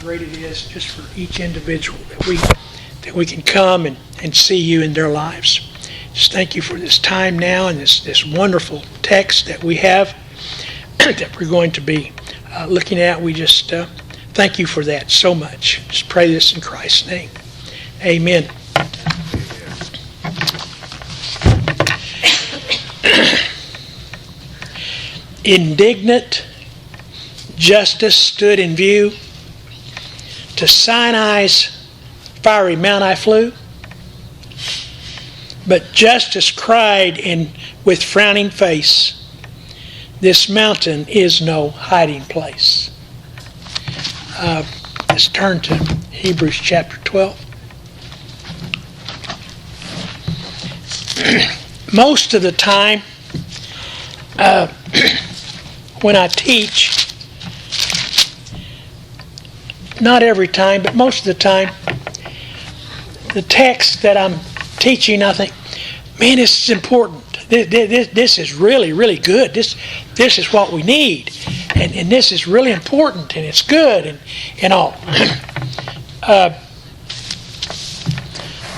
great it is just for each individual that we can come and see you in their lives. Just thank you for this time now and this wonderful text that we have that we're going to be looking at. We just thank you for that so much. Just pray this in Christ's name. Amen. Indignant justice stood in view. To Sinai's fiery mount I flew. But justice cried with frowning face, this mountain is no hiding place. Let's turn to Hebrews chapter 12. Most of the time, when I teach, not every time, but most of the time, the text that I'm teaching, I think, man, this is important. This is really, really good. This is what we need. And this is really important, and it's good, and all.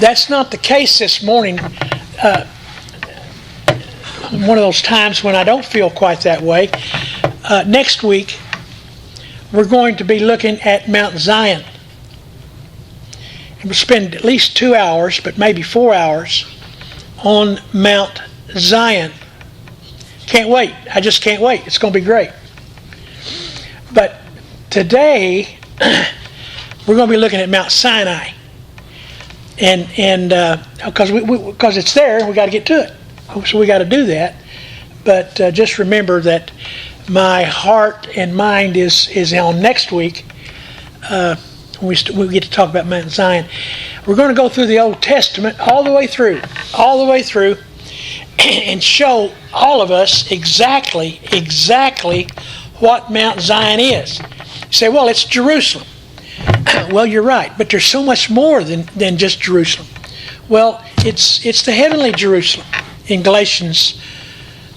That's not the case this morning. One of those times when I don't feel quite that way. Next week, we're going to be looking at Mount Zion. And we'll spend at least 2 hours, but maybe 4 hours, on Mount Zion. Can't wait. I just can't wait. It's going to be great. But today, we're going to be looking at Mount Sinai. And because it's there, we got to get to it. So we got to do that. But just remember that my heart and mind is on next week. We get to talk about Mount Zion. We're going to go through the Old Testament all the way through, and show all of us exactly what Mount Zion is. You say, well, it's Jerusalem. Well, you're right, but there's so much more than just Jerusalem. Well, it's the heavenly Jerusalem in Galatians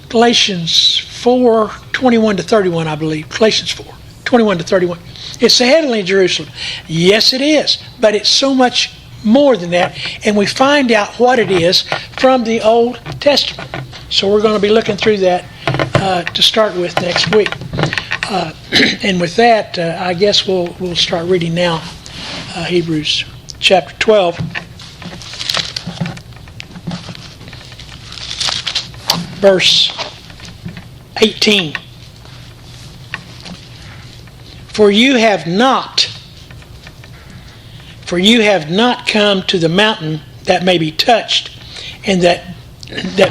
4, 21 to 31, I believe. Galatians 4, 21 to 31. It's the heavenly Jerusalem. Yes, it is, but it's so much more than that, and we find out what it is from the Old Testament. So we're going to be looking through that to start with next week. And with that, I guess we'll start reading now. Hebrews chapter 12. Verse 18. For you have not come to the mountain that may be touched, and that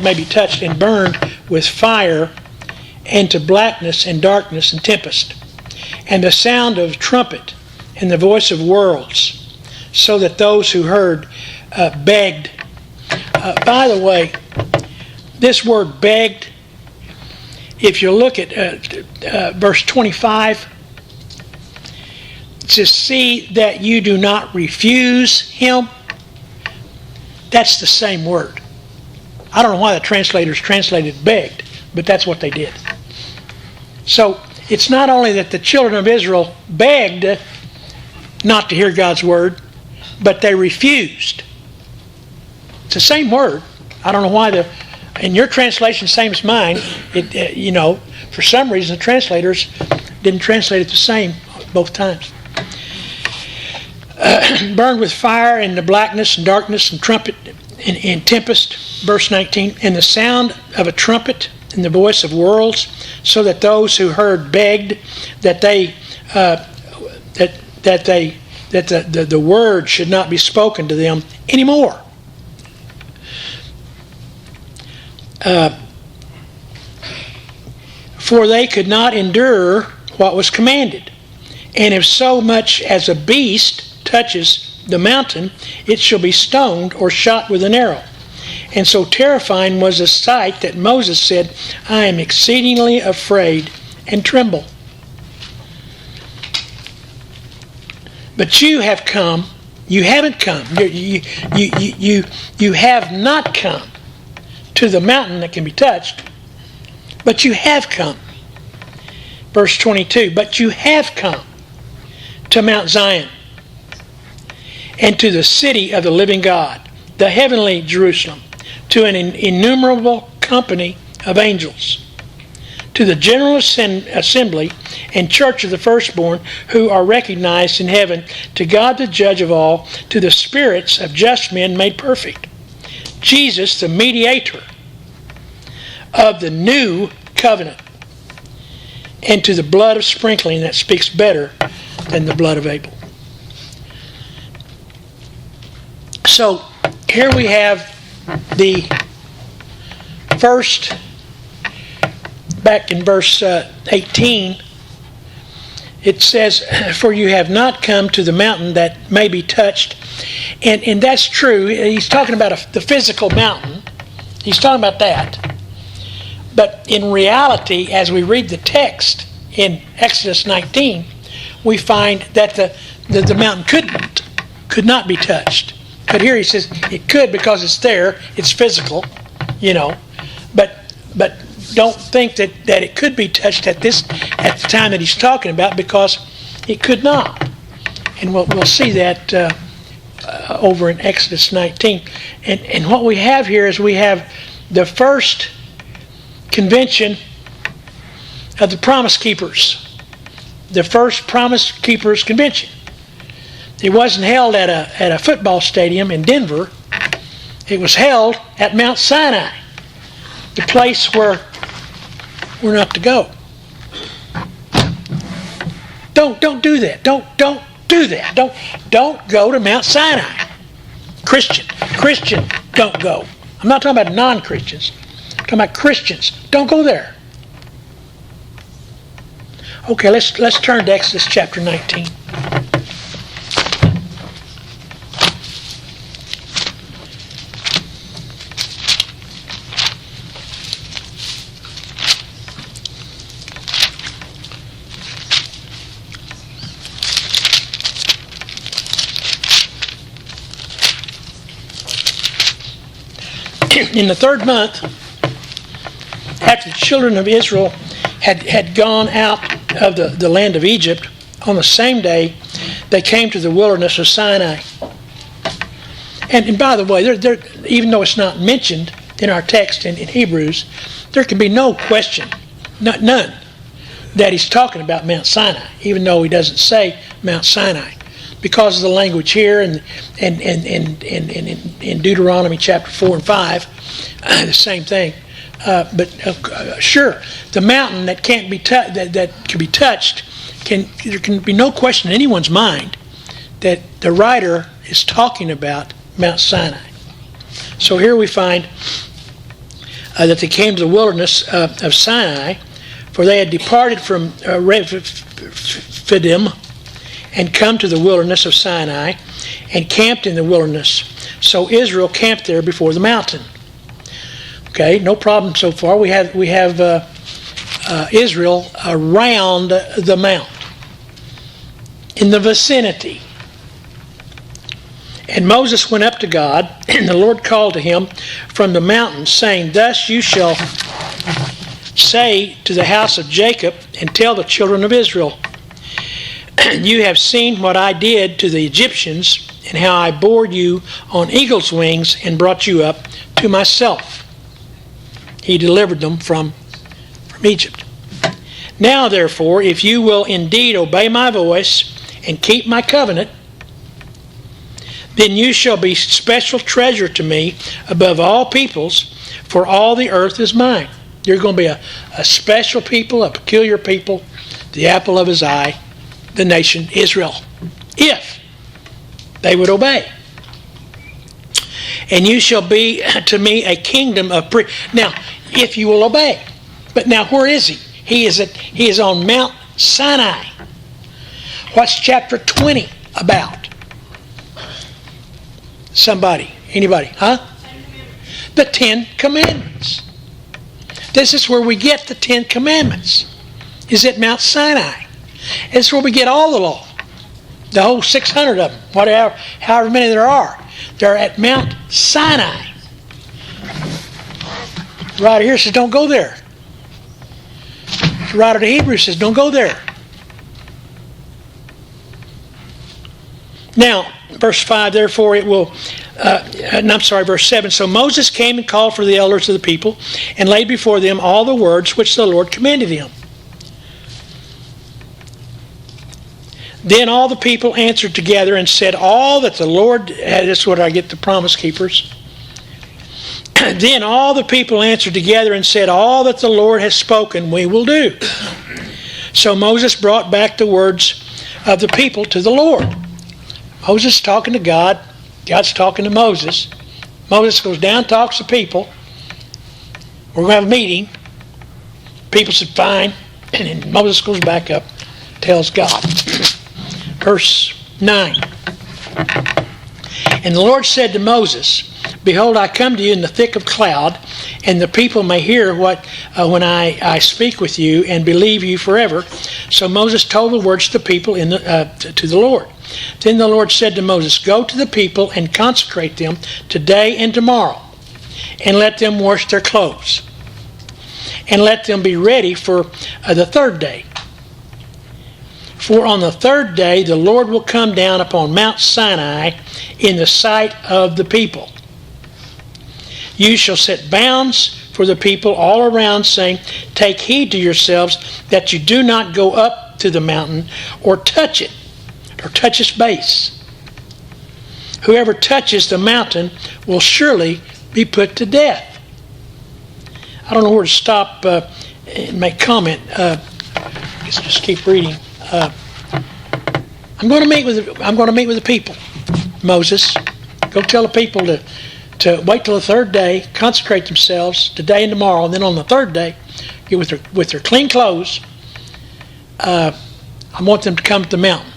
may be touched and burned with fire, and to blackness and darkness and tempest, and the sound of trumpet and the voice of worlds, so that those who heard begged. By the way, this word begged, if you look at verse 25, it says, see that you do not refuse him. That's the same word. I don't know why the translators translated begged, but that's what they did. So it's not only that the children of Israel begged not to hear God's word, but they refused. It's the same word. I don't know why in your translation, same as mine, for some reason the translators didn't translate it the same both times. Burned with fire and the blackness and darkness and trumpet and tempest, verse 19, and the sound of a trumpet and the voice of worlds, so that those who heard begged that the word should not be spoken to them anymore. For they could not endure what was commanded. And if so much as a beast touches the mountain, it shall be stoned or shot with an arrow. And so terrifying was the sight that Moses said, I am exceedingly afraid and tremble. But you have come, you haven't come, you have not come to the mountain that can be touched, but you have come. Verse 22, but you have come to Mount Zion, and to the city of the living God, the heavenly Jerusalem, to an innumerable company of angels, to the general assembly and church of the firstborn who are recognized in heaven, to God the judge of all, to the spirits of just men made perfect, Jesus the mediator of the new covenant, and to the blood of sprinkling that speaks better than the blood of Abel. So here we have the first, back in verse 18, it says, for you have not come to the mountain that may be touched. And that's true. He's talking about the physical mountain. He's talking about that. But in reality, as we read the text in Exodus 19, we find that the mountain could not be touched. But here he says it could because it's there, it's physical, But don't think that it could be touched at the time that he's talking about, because it could not. And we'll see that over in Exodus 19. And what we have here is we have the first convention of the Promise Keepers. The first Promise Keepers convention. It wasn't held at a football stadium in Denver. It was held at Mount Sinai, the place where we're not to go. Don't do that. Don't do that. Don't go to Mount Sinai. Christian, don't go. I'm not talking about non-Christians. I'm talking about Christians. Don't go there. Okay, let's turn to Exodus chapter 19. In the third month, after the children of Israel had gone out of the land of Egypt, on the same day they came to the wilderness of Sinai. And by the way, even though it's not mentioned in our text in Hebrews, there can be no question, none, that he's talking about Mount Sinai, even though he doesn't say Mount Sinai, because of the language here and in Deuteronomy chapter 4 and 5, the same thing. But sure, the mountain that can't be that can be touched, there can be no question in anyone's mind that the writer is talking about Mount Sinai. So here we find that they came to the wilderness of Sinai, for they had departed from Rephidim and come to the wilderness of Sinai and camped in the wilderness. So Israel camped there before the mountain. Okay, no problem so far. We have Israel around the mount, in the vicinity. And Moses went up to God, and the Lord called to him from the mountain, saying, thus you shall say to the house of Jacob, and tell the children of Israel, you have seen what I did to the Egyptians, and how I bore you on eagle's wings and brought you up to myself. He delivered them from Egypt. Now, therefore, if you will indeed obey my voice and keep my covenant, then you shall be special treasure to me above all peoples, for all the earth is mine. You're going to be a special people, a peculiar people, the apple of his eye, the nation Israel, if they would obey. And you shall be to me a kingdom of priests. Now, if you will obey. But now, where is he? He is on Mount Sinai. What's chapter 20 about? Somebody? Anybody? Huh? The 10 Commandments. This is where we get the 10 Commandments. Is at Mount Sinai. This is where we get all the law. The whole 600 of them. However many there are. They're at Mount Sinai. The writer here says, don't go there. The writer to Hebrews says, don't go there. Now, verse 5, therefore it will, verse 7. So Moses came and called for the elders of the people and laid before them all the words which the Lord commanded him. Then all the people answered together and said, all that the Lord, this is what I get the promise keepers. Then all the people answered together and said, all that the Lord has spoken we will do. So Moses brought back the words of the people to the Lord. Moses talking to God. God's talking to Moses. Moses goes down, talks to people. We're going to have a meeting. People said, fine. And then Moses goes back up, tells God. Verse 9. And the Lord said to Moses, behold, I come to you in the thick of cloud, and the people may hear what when I speak with you and believe you forever. So Moses told the words to the people to the Lord. Then the Lord said to Moses, go to the people and consecrate them today and tomorrow, and let them wash their clothes, and let them be ready for the third day. For on the third day the Lord will come down upon Mount Sinai in the sight of the people. You shall set bounds for the people all around, saying, take heed to yourselves that you do not go up to the mountain or touch it, or touch its base. Whoever touches the mountain will surely be put to death. I don't know where to stop and make comment. Let's just keep reading. I'm going to meet with the people. Moses, go tell the people to wait till the third day, consecrate themselves today and tomorrow, and then on the third day, get with their clean clothes. I want them to come to the mountain.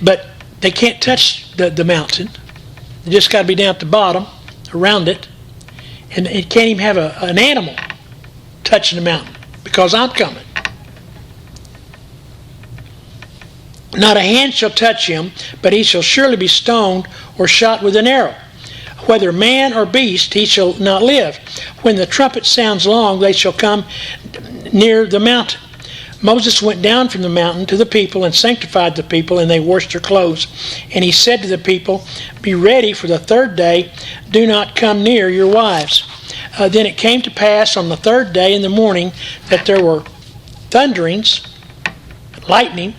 But they can't touch the mountain. They just got to be down at the bottom, around it, and it can't even have an animal touching the mountain because I'm coming. Not a hand shall touch him, but he shall surely be stoned or shot with an arrow. Whether man or beast, he shall not live. When the trumpet sounds long, they shall come near the mountain. Moses went down from the mountain to the people and sanctified the people, and they washed their clothes. And he said to the people, be ready for the third day. Do not come near your wives. Then it came to pass on the third day in the morning that there were thunderings, lightning,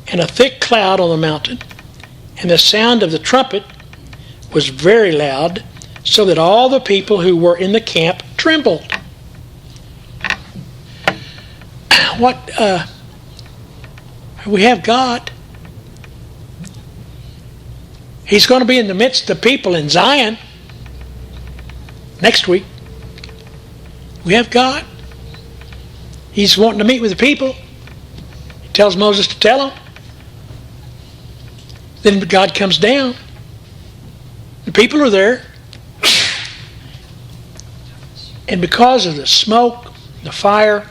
and a thick cloud on the mountain. And the sound of the trumpet was very loud, so that all the people who were in the camp trembled. We have God. He's going to be in the midst of the people in Zion next week. We have God. He's wanting to meet with the people. He tells Moses to tell them. Then God comes down. The people are there. And because of the smoke, the fire,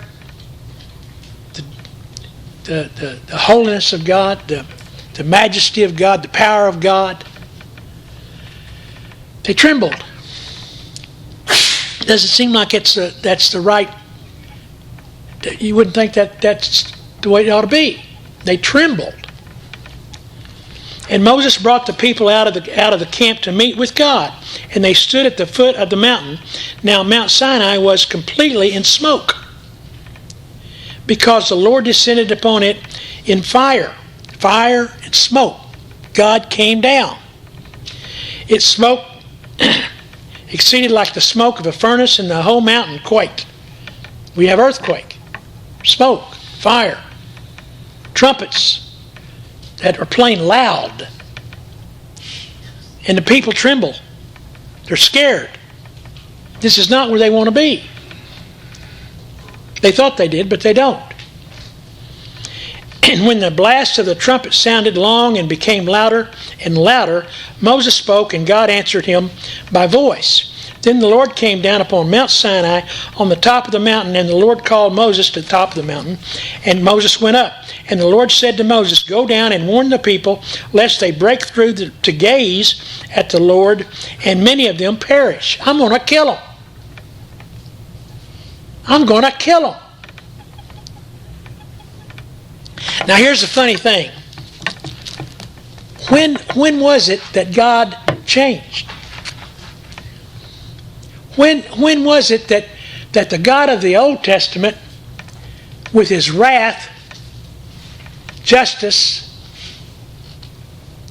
the holiness of God, the majesty of God, the power of God, they trembled. Doesn't seem like that's the right. You wouldn't think that's the way it ought to be. They trembled. And Moses brought the people out of the camp to meet with God, and they stood at the foot of the mountain. Now Mount Sinai was completely in smoke, because the Lord descended upon it in fire and smoke. God came down. Its smoke exceeded like the smoke of a furnace, and the whole mountain quaked. We have earthquake, smoke, fire, trumpets that are playing loud. And the people tremble. They're scared. This is not where they want to be. They thought they did, but they don't. And when the blast of the trumpet sounded long and became louder and louder, Moses spoke, and God answered him by voice. Then the Lord came down upon Mount Sinai on the top of the mountain, and the Lord called Moses to the top of the mountain, and Moses went up. And the Lord said to Moses, go down and warn the people, lest they break through to gaze at the Lord, and many of them perish. I'm going to kill them. I'm going to kill them. Now here's the funny thing. When was it that God changed? When was it that the God of the Old Testament, with his wrath, justice,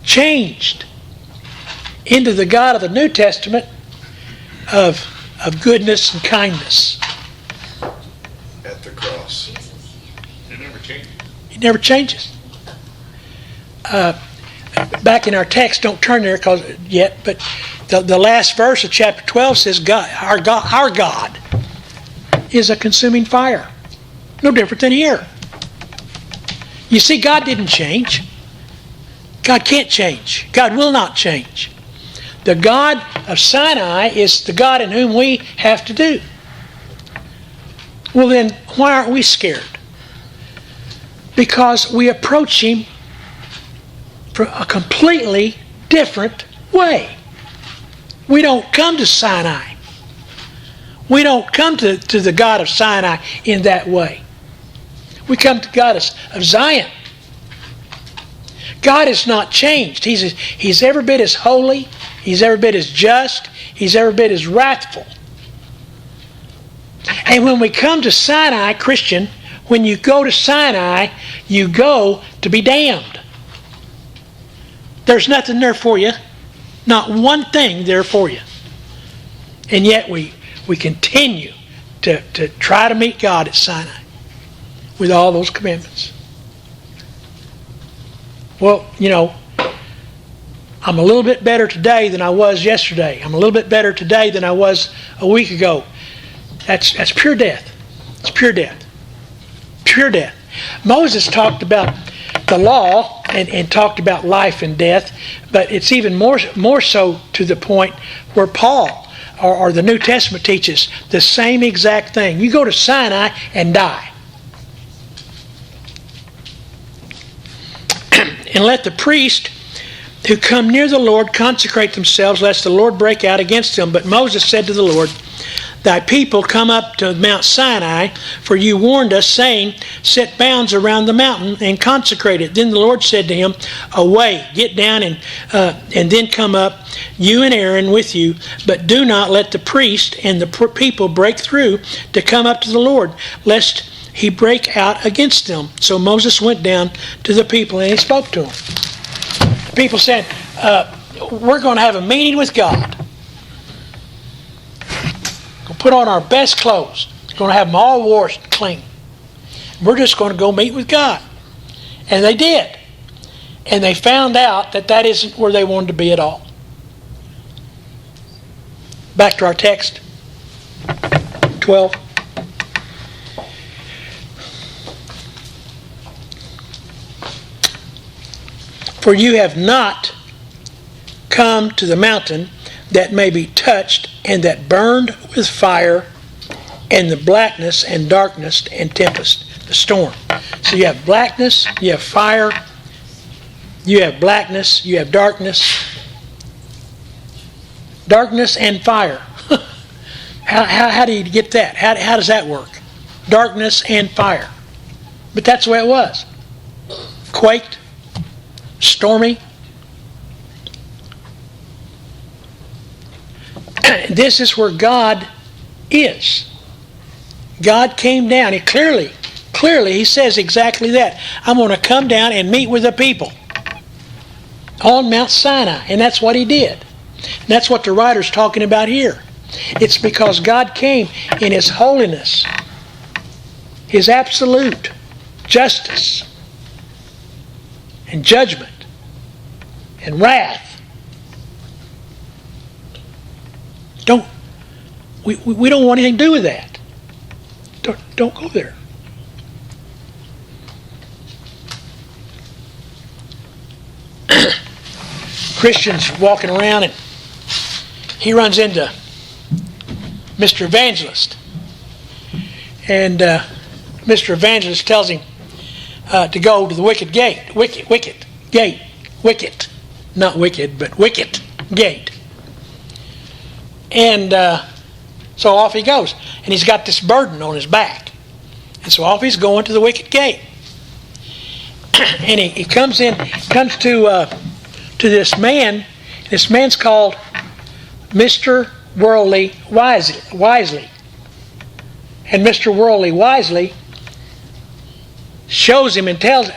changed into the God of the New Testament of goodness and kindness? At the cross. It never changes. He never changes. Back in our text, don't turn there yet, but the last verse of chapter 12 says, our God is a consuming fire. No different than here. You see, God didn't change. God can't change. God will not change. The God of Sinai is the God in whom we have to do. Well then, why aren't we scared? Because we approach him from a completely different way. We don't come to Sinai. We don't come to the God of Sinai in that way. We come to God of Zion. God has not changed. He's every bit as holy. He's every bit as just. He's every bit as wrathful. And when we come to Sinai, Christian, when you go to Sinai, you go to be damned. There's nothing there for you. Not one thing there for you. And yet we continue to try to meet God at Sinai with all those commandments. Well, you know, I'm a little bit better today than I was yesterday. I'm a little bit better today than I was a week ago. That's pure death. It's pure death. Pure death. Moses talked about the law and talked about life and death, but it's even more so to the point where Paul or the New Testament teaches the same exact thing. You go to Sinai and die. And let the priest who come near the Lord consecrate themselves, lest the Lord break out against them. But Moses said to the Lord, Thy people come up to Mount Sinai, for you warned us, saying, Set bounds around the mountain and consecrate it. Then the Lord said to him, Away, get down and then come up, you and Aaron with you, but do not let the priest and the people break through to come up to the Lord, lest he break out against them. So Moses went down to the people and he spoke to them. The people said, we're going to have a meeting with God. We'll put on our best clothes. We're going to have them all washed and clean. We're just going to go meet with God. And they did. And they found out that isn't where they wanted to be at all. Back to our text. 12. For you have not come to the mountain that may be touched and that burned with fire and the blackness and darkness and tempest, the storm. So you have blackness, you have fire, you have blackness, you have darkness. Darkness and fire. How do you get that? How does that work? Darkness and fire. But that's the way it was. Quaked. Stormy. This is where God is. God came down. He clearly he says exactly that. I'm going to come down and meet with the people on Mount Sinai. And that's what he did. And that's what the writer's talking about here. It's because God came in his holiness, his absolute justice and judgment and wrath. We don't want anything to do with that. Don't go there. Christians walking around and he runs into Mr. Evangelist. And Mr. Evangelist tells him to go to the wicket gate. Wicket gate. Wicket. Not wicked, but wicket gate. And so off he goes. And he's got this burden on his back. And so off he's going to the wicket gate. and he comes to this man. This man's called Mr. Worldly Wisely. And Mr. Worldly Wisely shows him and tells,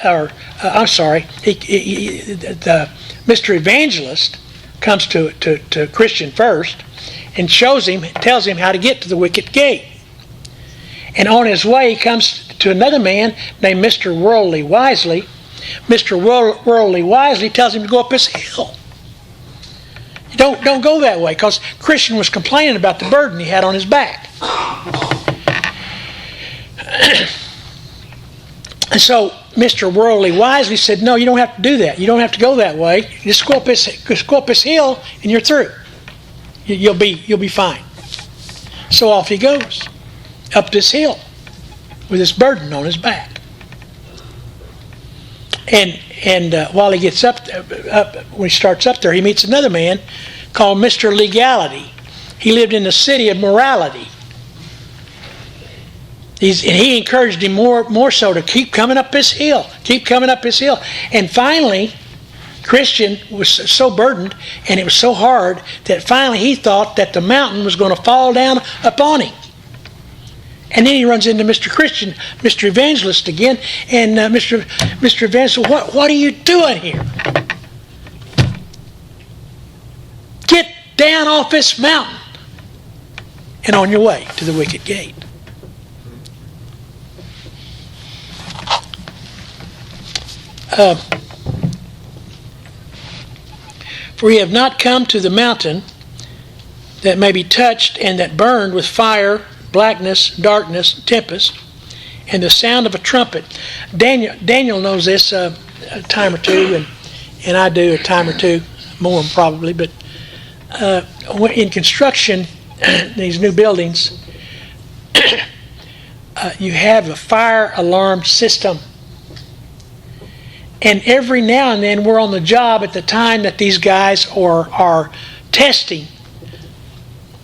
Mr. Evangelist comes to Christian first and tells him how to get to the wicket gate. And on his way, he comes to another man named Mr. Worldly Wisely. Mr. Worldly Wisely tells him to go up this hill. Don't go that way, because Christian was complaining about the burden he had on his back. And so Mr. Worldly Wisely said, no, you don't have to do that. You don't have to go that way. Just go up this hill and you're through. You'll be fine. So off he goes up this hill with this burden on his back. And while he gets up, when he starts up there, he meets another man called Mr. Legality. He lived in the city of morality. And he encouraged him more so to keep coming up this hill. And finally, Christian was so burdened and it was so hard that finally he thought that the mountain was going to fall down upon him. And then he runs into Mr. Evangelist again, and Mr. Evangelist, what are you doing here? Get down off this mountain and on your way to the wicket gate. For ye have not come to the mountain that may be touched and that burned with fire, blackness, darkness, tempest, and the sound of a trumpet. Daniel knows this a time or two, and I do a time or two more probably. But in construction, these new buildings, you have a fire alarm system. And every now and then we're on the job at the time that these guys are testing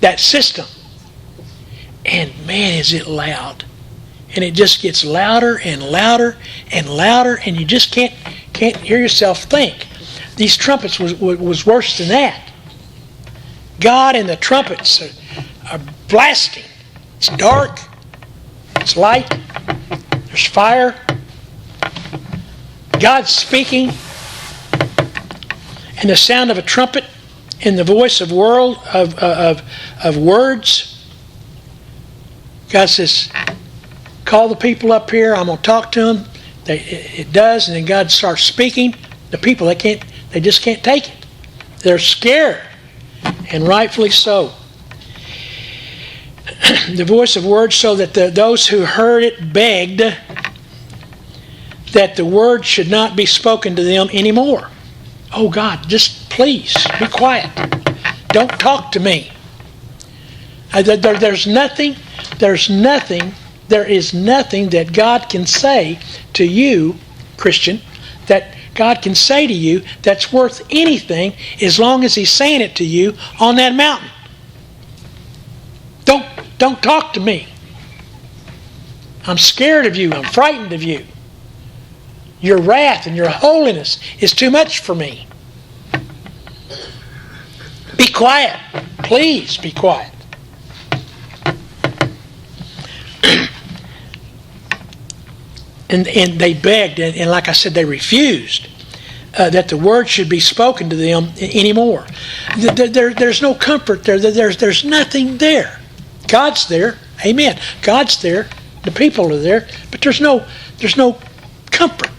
that system. And man, is it loud. And it just gets louder and louder and louder, and you just can't hear yourself think. These trumpets was worse than that. God and the trumpets are blasting. It's dark. It's light. There's fire. God's speaking. And the sound of a trumpet and the voice of words. God says, call the people up here. I'm going to talk to them. It does, and then God starts speaking. The people, they just can't take it. They're scared, and rightfully so. The voice of words, so that those who heard it begged that the word should not be spoken to them anymore. Oh God, just please be quiet. Don't talk to me. There is nothing that God can say to you, Christian, that God can say to you that's worth anything as long as He's saying it to you on that mountain. Don't talk to me. I'm scared of you. I'm frightened of you. Your wrath and your holiness is too much for me. Be quiet. Please be quiet. And they begged, and like I said, they refused that the word should be spoken to them anymore. There's no comfort there. There's nothing there. God's there. Amen. God's there. The people are there. But there's no comfort.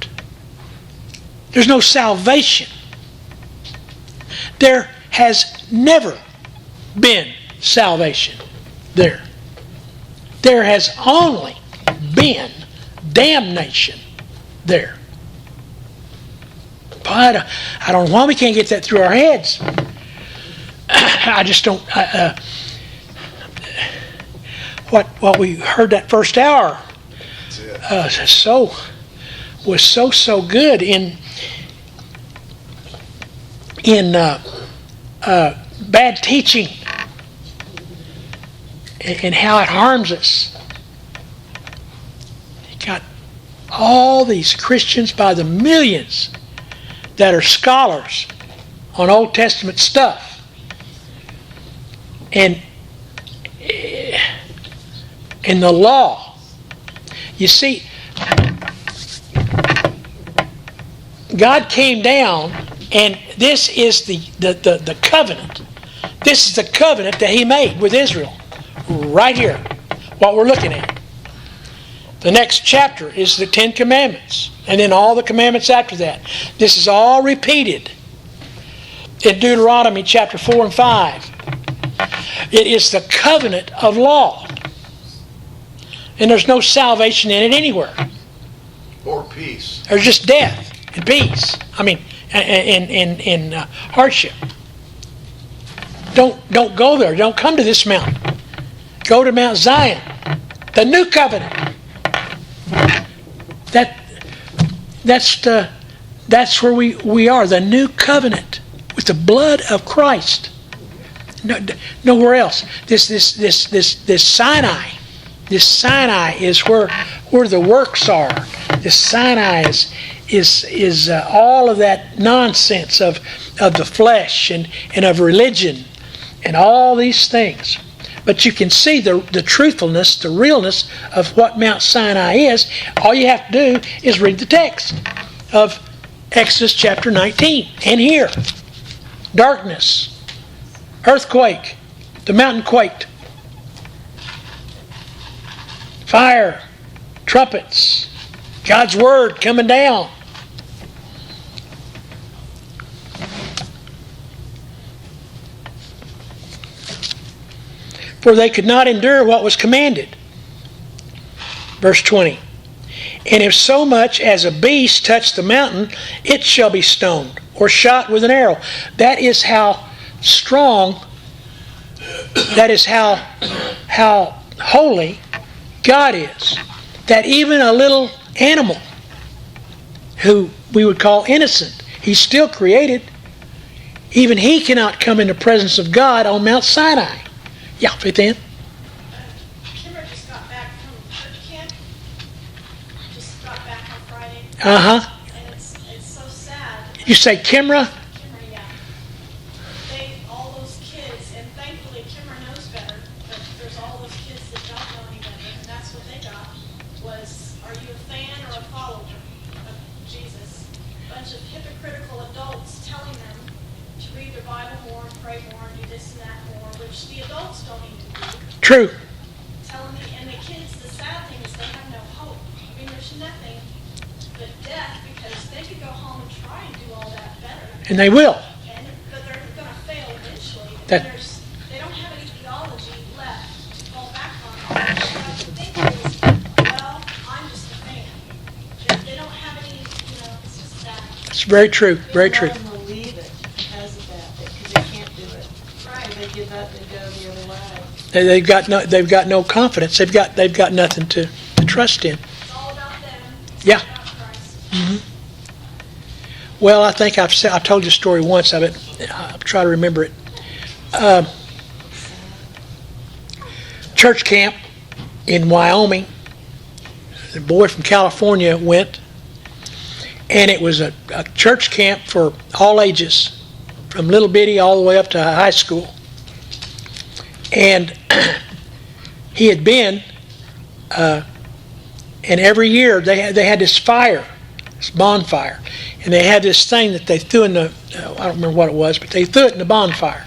There's no salvation. There has never been salvation there. There has only been damnation there. But I don't know why we can't get that through our heads. I just don't. What we heard that first hour was so good in bad teaching and how it harms us. It got all these Christians by the millions that are scholars on Old Testament stuff. And in the law, you see, God came down, and this is the covenant. This is the covenant that He made with Israel. Right here, what we're looking at. The next chapter is the 10 Commandments, and then all the commandments after that. This is all repeated in Deuteronomy chapter 4 and 5. It is the covenant of law. And there's no salvation in it anywhere. Or peace. There's just death and peace. I mean, in hardship. Don't go there. Don't come to this mountain. Go to Mount Zion, the new covenant. That's where we are, the new covenant with the blood of Christ. Nowhere else. This Sinai. This Sinai is where the works are. This Sinai is all of that nonsense of the flesh and of religion and all these things. But you can see the truthfulness, the realness of what Mount Sinai is. All you have to do is read the text of Exodus chapter 19. And here, darkness, earthquake, the mountain quaked, fire, trumpets, God's word coming down. For they could not endure what was commanded. Verse 20. And if so much as a beast touch the mountain, it shall be stoned or shot with an arrow. That is how strong, that is how holy God is. That even a little animal who we would call innocent, he's still created, even he cannot come in the presence of God on Mount Sinai. Yeah, Faith Ann? Kimmer just got back from church camp. Just got back on Friday. Uh-huh. And it's so sad. You say Kimra? Kimmer, yeah. All those kids, and thankfully Kimmer knows better, but there's all those kids that don't know any better, and that's what they got, was, are you a fan or a follower of Jesus? A bunch of hypocritical adults telling them to read their Bible more, and pray more, and do this and that more, which the adults don't even do. True. Telling me, and the kids, the sad thing is they have no hope. I mean, there's nothing but death, because they could go home and try and do all that better. And they will. But they're going to fail eventually. That- They don't have any theology left to fall back on. What I would think is, well, I'm just a fan. They don't have any, it's just sad. It's very true. Very true. Let them believe it because of that, because they can't do it. Right. So they give up and go the other way. They've got no confidence. They've got nothing to trust in. It's all about them. It's Yeah. all about Christ. Mm-hmm. Well, I think I've told you a story once of it. I'll try to remember it. Church camp in Wyoming. The boy from California went, and it was a church camp for all ages, from little bitty all the way up to high school. And he had been, and every year they had this fire, this bonfire, and they had this thing that they threw in the, I don't remember what it was, but they threw it in the bonfire,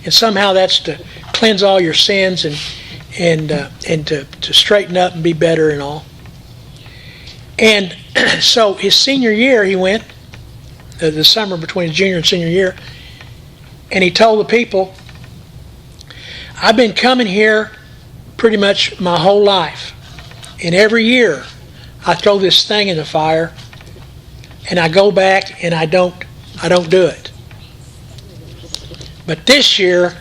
and somehow that's to cleanse all your sins and to straighten up and be better and all. And so his senior year he went, the summer between his junior and senior year, and he told the people, I've been coming here pretty much my whole life, and every year I throw this thing in the fire, and I go back and I don't do it. But this year,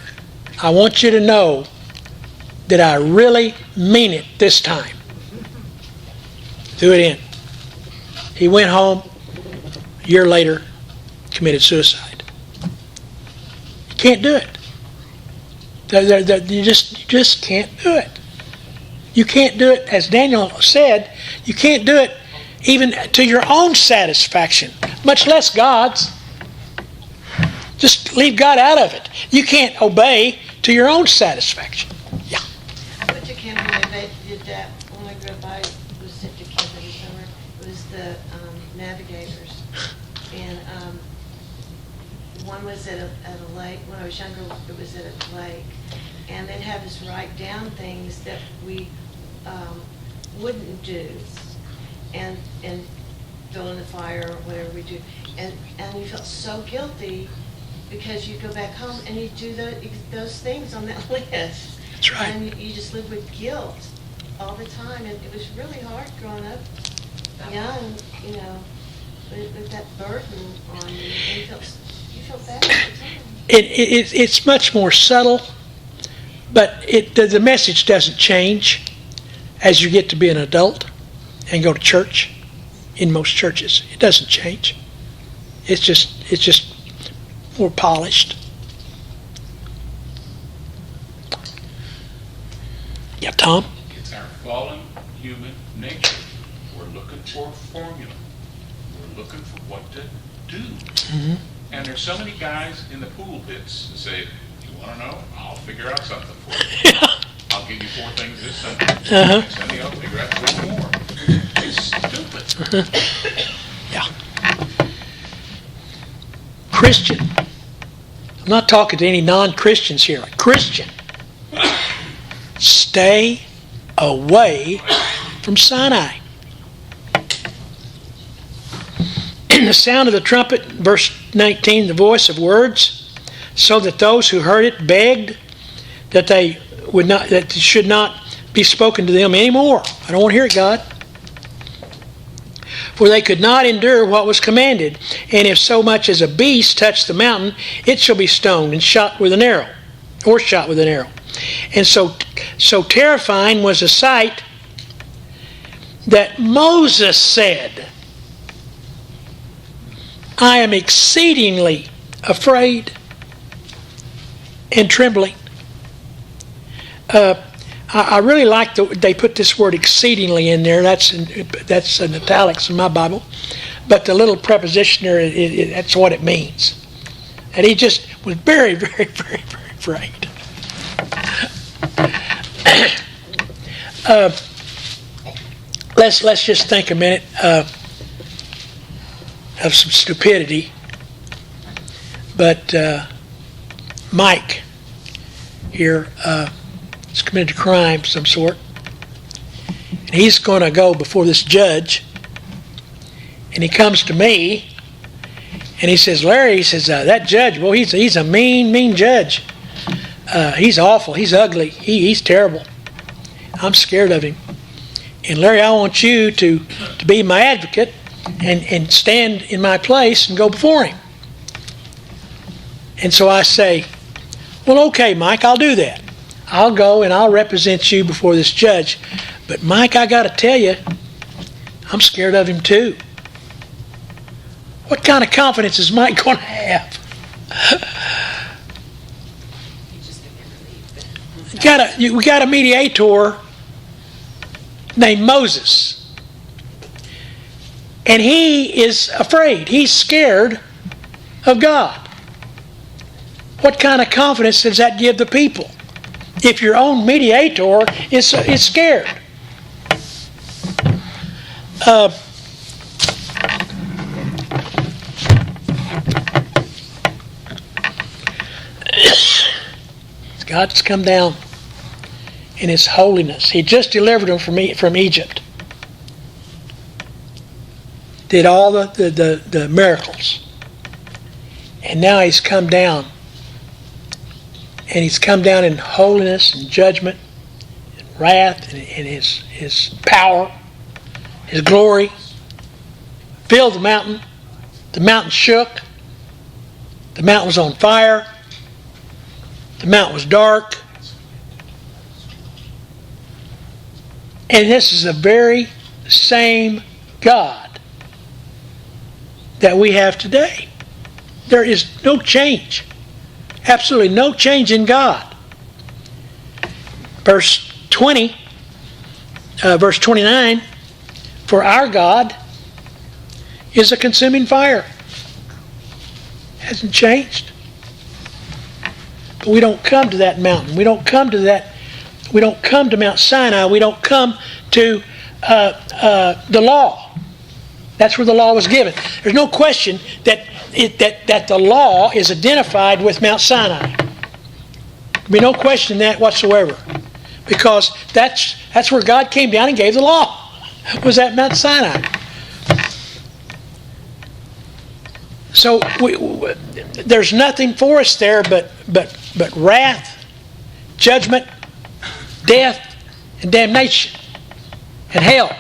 I want you to know that I really mean it this time. Threw it in. He went home, a year later, committed suicide. You can't do it. You just can't do it. You can't do it, as Daniel said, you can't do it even to your own satisfaction, much less God's. Just leave God out of it. You can't obey to your own satisfaction. Yeah. I went to camp and they did that when I grew up. I was sent to camp every summer. It was the navigators. And one was at a lake. When I was younger, it was at a lake. And they'd have us write down things that we wouldn't do. And fill in the fire or whatever we do. And you felt so guilty because you go back home and you do those things on that list. That's right. And you just live with guilt all the time. And it was really hard growing up young, with that burden on you. And you felt bad all the time. It's much more subtle, but the message doesn't change as you get to be an adult and go to church. In most churches, it doesn't change. It's just more polished. Yeah, Tom? It's our fallen human nature. We're looking for a formula. We're looking for what to do. Mm-hmm. And there's so many guys in the pool pits that say, you want to know? I'll figure out something for you. I'll give you 4 things this Sunday. Next Sunday I'll figure out 4 more. It's stupid. Yeah. Christian. I'm not talking to any non-Christians here. Christian. Stay away from Sinai. In the sound of the trumpet, verse 19, the voice of words, so that those who heard it begged that that it should not be spoken to them anymore. I don't want to hear it, God. For they could not endure what was commanded. And if so much as a beast touch the mountain, it shall be stoned and shot with an arrow. And so terrifying was the sight that Moses said, I am exceedingly afraid and trembling. I really like they put this word exceedingly in there. That's in italics in my Bible. But the little preposition there, that's what it means. And he just was very, very, very, very afraid. Let's just think a minute of some stupidity. But Mike here has committed a crime of some sort. And he's going to go before this judge. And he comes to me and he says, Larry, he says, that judge, well, he's a mean judge. He's awful. He's ugly. He's terrible. I'm scared of him. And Larry, I want you to be my advocate and stand in my place and go before him. And so I say, well, okay, Mike, I'll do that. I'll go and I'll represent you before this judge. But Mike, I got to tell you, I'm scared of him too. What kind of confidence is Mike going to have? We got a mediator named Moses. And he is afraid. He's scared of God. What kind of confidence does that give the people? If your own mediator is scared. God's come down in His holiness. He just delivered them from Egypt. Did all the miracles. And now He's come down. And He's come down in holiness and judgment and wrath and His power, His glory. Filled the mountain. The mountain shook. The mountain was on fire. The mountain was dark. And this is the very same God that we have today. There is no change. Absolutely no change in God. Verse 20, verse 29, for our God is a consuming fire. Hasn't changed. But we don't come to that mountain. We don't come to that. We don't come to Mount Sinai. We don't come to the law. That's where the law was given. There's no question that the law is identified with Mount Sinai. There'll be no question in that whatsoever, because that's where God came down and gave the law. Was at Mount Sinai. So there's nothing for us there but wrath, judgment, death, and damnation, and hell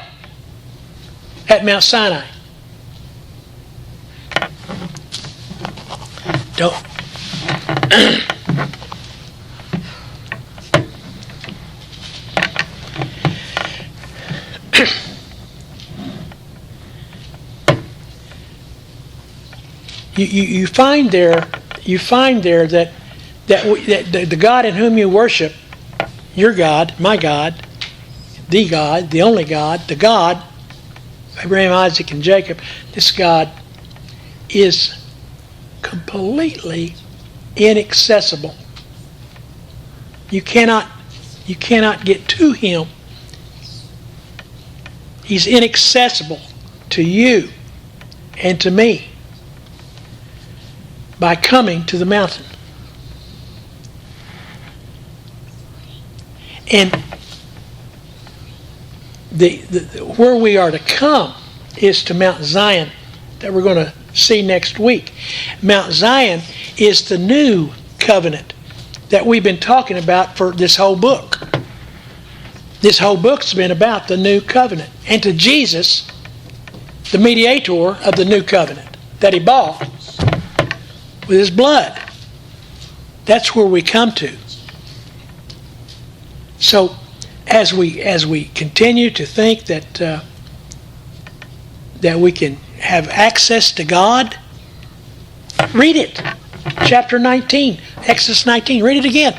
at Mount Sinai. Don't. You find there that the God in whom you worship, your God, my God, the only God, the God, Abraham, Isaac, and Jacob, this God is completely inaccessible. You cannot get to Him. He's inaccessible to you and to me by coming to the mountain. And where we are to come is to Mount Zion, that we're going to see next week. Mount Zion is the new covenant that we've been talking about for this whole book. This whole book's been about the new covenant, and to Jesus, the mediator of the new covenant that He bought with His blood. That's where we come to. So as we continue to think that we can have access to God, read it. Chapter 19, Exodus 19. Read it again.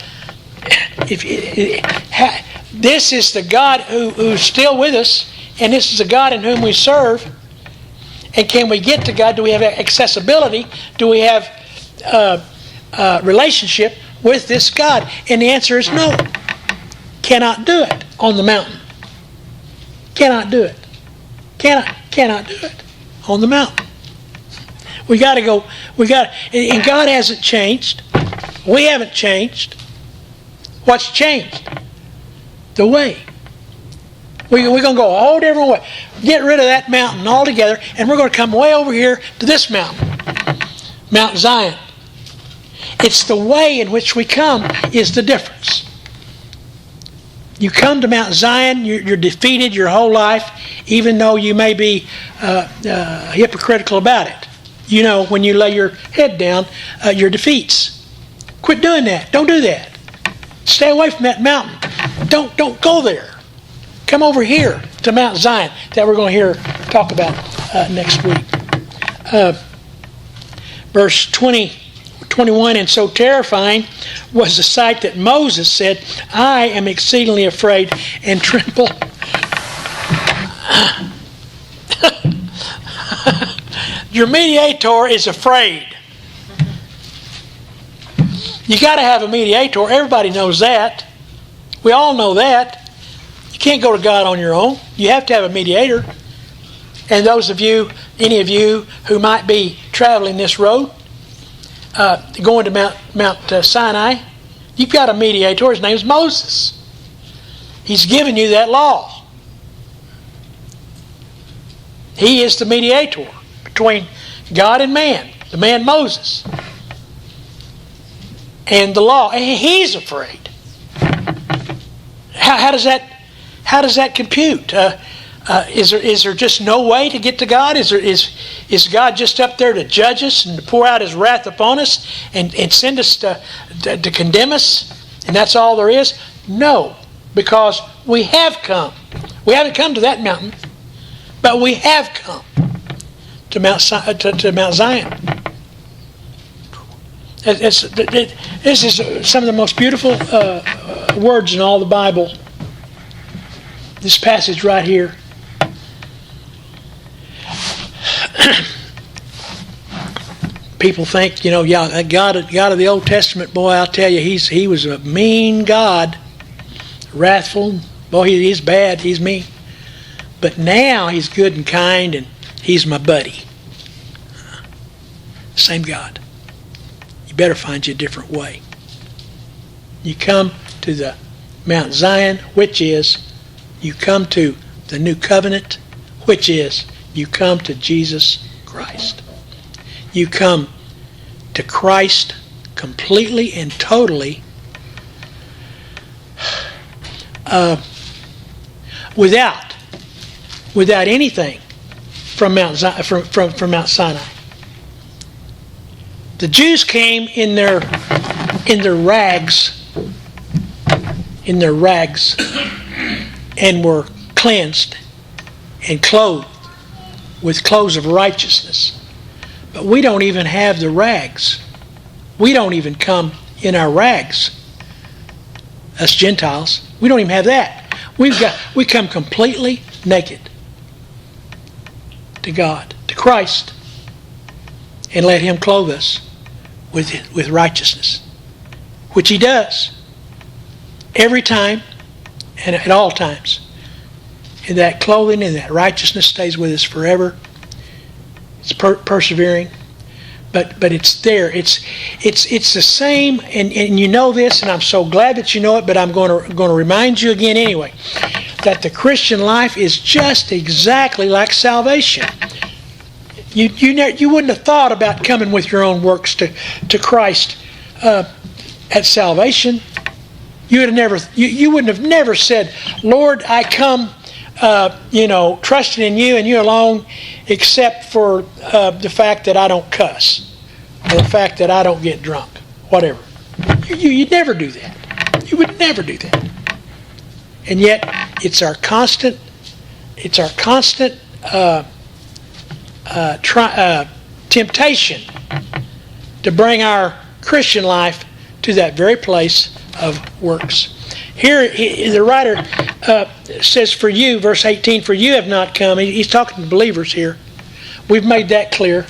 This is the God who's still with us, and this is the God in whom we serve. And can we get to God? Do we have accessibility? Do we have relationship with this God? And the answer is no. Cannot do it on the mountain. Cannot do it. Cannot do it on the mountain. We got to go. And God hasn't changed. We haven't changed. What's changed? The way. We're going to go a whole different way. Get rid of that mountain altogether, and we're going to come way over here to this mountain, Mount Zion. It's the way in which we come is the difference. You come to Mount Zion, you're defeated your whole life, even though you may be hypocritical about it. You know, when you lay your head down, your defeats. Quit doing that. Don't do that. Stay away from that mountain. Don't go there. Come over here to Mount Zion that we're going to hear talk about next week. Verse 21, and so terrifying was the sight that Moses said, I am exceedingly afraid and tremble. Your mediator is afraid. You got to have a mediator. Everybody knows that. We all know that. You can't go to God on your own. You have to have a mediator. And those of you, any of you who might be traveling this road, going to Mount Sinai, you've got a mediator. His name is Moses. He's given you that law. He is the mediator between God and man, the man Moses, and the law. And he's afraid. How does that compute? Is there just no way to get to God? Is God just up there to judge us and to pour out His wrath upon us and send us to condemn us? And that's all there is? No, because we have come. We haven't come to that mountain, but we have come to Mount Zion. This is some of the most beautiful words in all the Bible. This passage right here. People think, that God of the Old Testament, boy, I'll tell you, he was a mean God, wrathful. Boy, he's bad, he's mean. But now he's good and kind, and he's my buddy. Same God. You better find you a different way. You come to the Mount Zion, which is, you come to the new covenant, which is, you come to Jesus Christ. You come to Christ completely and totally without anything from Mount Sinai. The Jews came in their rags, and were cleansed and clothed with clothes of righteousness. But we don't even have the rags. We don't even come in our rags. Us Gentiles, we don't even have that. We come completely naked to God, to Christ, and let Him clothe us with righteousness, which He does every time and at all times. And that clothing and that righteousness stays with us forever. It's persevering, but it's there. It's the same, and you know this, and I'm so glad that you know it. But I'm going to remind you again anyway, that the Christian life is just exactly like salvation. You wouldn't have thought about coming with your own works to Christ at salvation. You wouldn't have never said, "Lord, I come, trusting in you and you alone, except for the fact that I don't cuss, or the fact that I don't get drunk, whatever." You'd never do that. You would never do that. And yet, it's our constant temptation to bring our Christian life to that very place of works. Here, the writer says, "For you," verse 18, "for you have not come." He's talking to believers here. We've made that clear,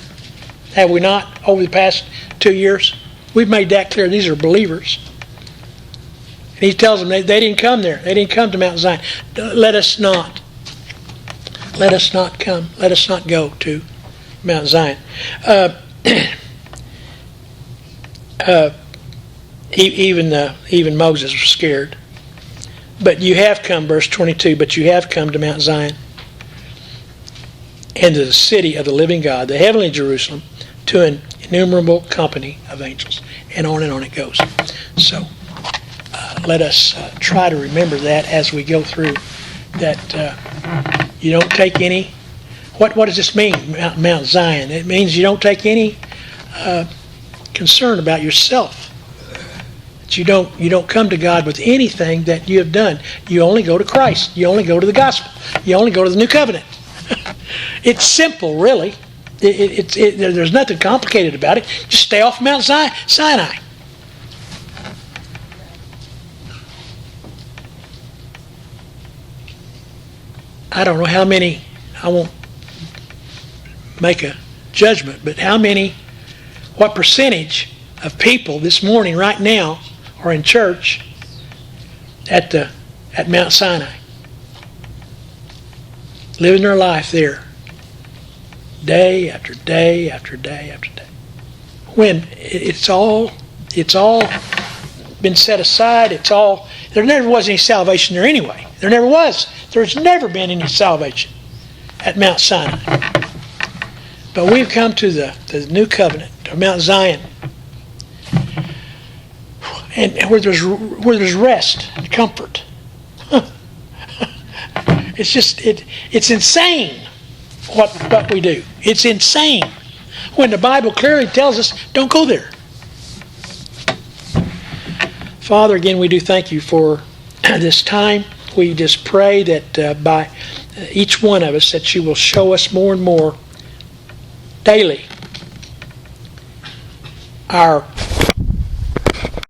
have we not, over the past 2 years? We've made that clear. These are believers. And he tells them they didn't come there. They didn't come to Mount Zion. Let us not come. Let us not go to Mount Zion. Even Moses was scared. But you have come, verse 22, but you have come to Mount Zion and to the city of the living God, the heavenly Jerusalem, to an innumerable company of angels. And on it goes. So let us try to remember that as we go through, that you don't take any. What does this mean, Mount Zion? It means you don't take any concern about yourself. That you don't come to God with anything that you have done. You only go to Christ. You only go to the gospel. You only go to the new covenant. It's simple, really. There's nothing complicated about it. Just stay off Mount Sinai. I don't know how many, I won't make a judgment, but what percentage of people this morning, right now, are in church at Mount Sinai, living their life there, day after day after day after day, when it's all been set aside. There never was any salvation there anyway. There never was. There's never been any salvation at Mount Sinai. But we've come to the new covenant, to Mount Zion, and where there's rest and comfort. It's insane what we do. It's insane when the Bible clearly tells us don't go there. Father, again, we do thank you for this time. We just pray that by each one of us, that you will show us more and more daily our